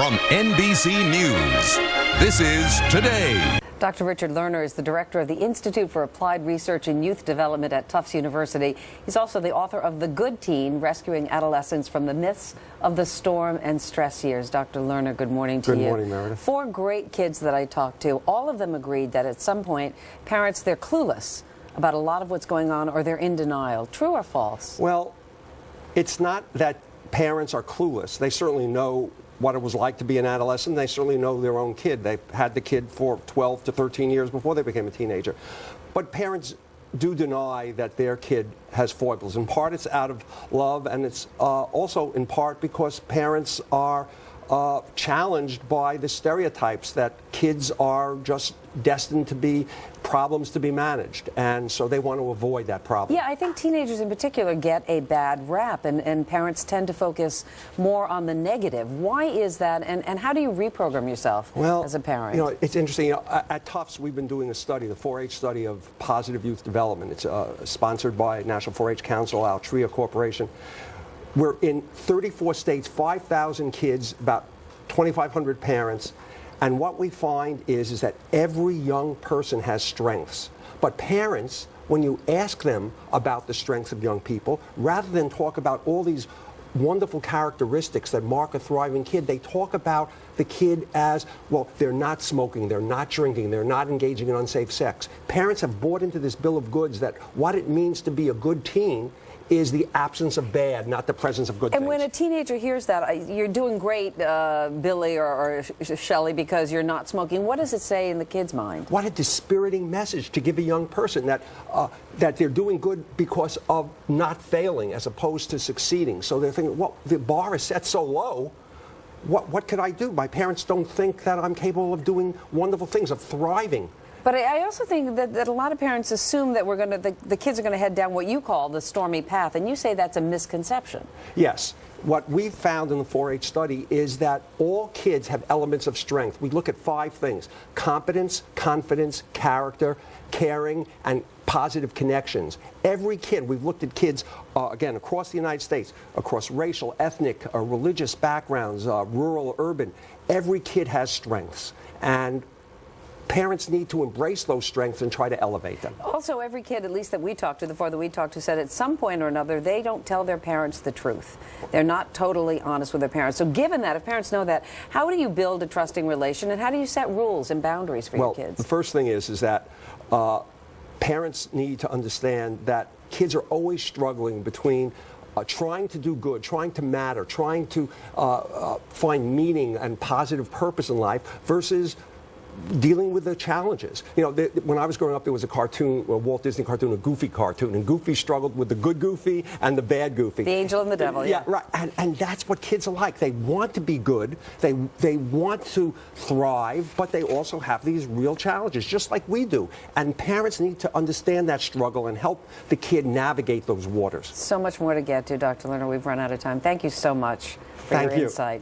From NBC News, this is Today. Dr. Richard Lerner is the director of the Institute for Applied Research in Youth Development at Tufts University. He's also the author of The Good Teen, Rescuing Adolescents from the Myths of the Storm and Stress Years. Dr. Lerner, good morning to you. Good morning, Meredith. 4 great kids that I talked to, all of them agreed that at some point, parents, they're clueless about a lot of what's going on, or they're in denial. True or false? Well, it's not that parents are clueless. They certainly know what it was like to be an adolescent. They certainly know their own kid. They've had the kid for 12 to 13 years before they became a teenager. But parents do deny that their kid has foibles. In part, it's out of love, and it's also in part because parents are challenged by the stereotypes that kids are just destined to be problems to be managed, and so they want to avoid that problem. Yeah, I think teenagers in particular get a bad rap, and parents tend to focus more on the negative. Why is that, and how do you reprogram yourself as a parent? You know, it's interesting. You know, at Tufts, we've been doing a study, the 4-H study of positive youth development. It's sponsored by National 4-H Council, Altria Corporation. We're in 34 states, 5,000 kids, about 2,500 parents, and what we find is that every young person has strengths. But parents, when you ask them about the strengths of young people, rather than talk about all these wonderful characteristics that mark a thriving kid, they talk about the kid as, well, they're not smoking, they're not drinking, they're not engaging in unsafe sex. Parents have bought into this bill of goods that what it means to be a good teen is the absence of bad, not the presence of good things. And when a teenager hears that, you're doing great, Billy or Shelley, because you're not smoking, what does it say in the kid's mind? What a dispiriting message to give a young person that that they're doing good because of not failing as opposed to succeeding. So they're thinking, well, the bar is set so low, what could I do? My parents don't think that I'm capable of doing wonderful things, of thriving. But I also think that a lot of parents assume that the kids are going to head down what you call the stormy path, and you say that's a misconception. Yes. What we found in the 4-H study is that all kids have elements of strength. We look at 5 things: competence, confidence, character, caring, and positive connections. Every kid, we've looked at kids, again, across the United States, across racial, ethnic, religious backgrounds, rural, urban. Every kid has strengths, and parents need to embrace those strengths and try to elevate them. Also, every kid, at least that we talked to, the 4 that we talked to, said at some point or another they don't tell their parents the truth. They're not totally honest with their parents. So given that, if parents know that, how do you build a trusting relation, and how do you set rules and boundaries for your kids? The first thing is that parents need to understand that kids are always struggling between trying to do good, trying to matter, trying to find meaning and positive purpose in life versus dealing with the challenges. You know, when I was growing up, there was a cartoon, a Walt Disney cartoon, a Goofy cartoon, and Goofy struggled with the good Goofy and the bad Goofy. The angel and the devil, yeah. Yeah, right. And that's what kids are like. They want to be good, they want to thrive, but they also have these real challenges, just like we do. And parents need to understand that struggle and help the kid navigate those waters. So much more to get to, Dr. Lerner. We've run out of time. Thank you so much for your insight.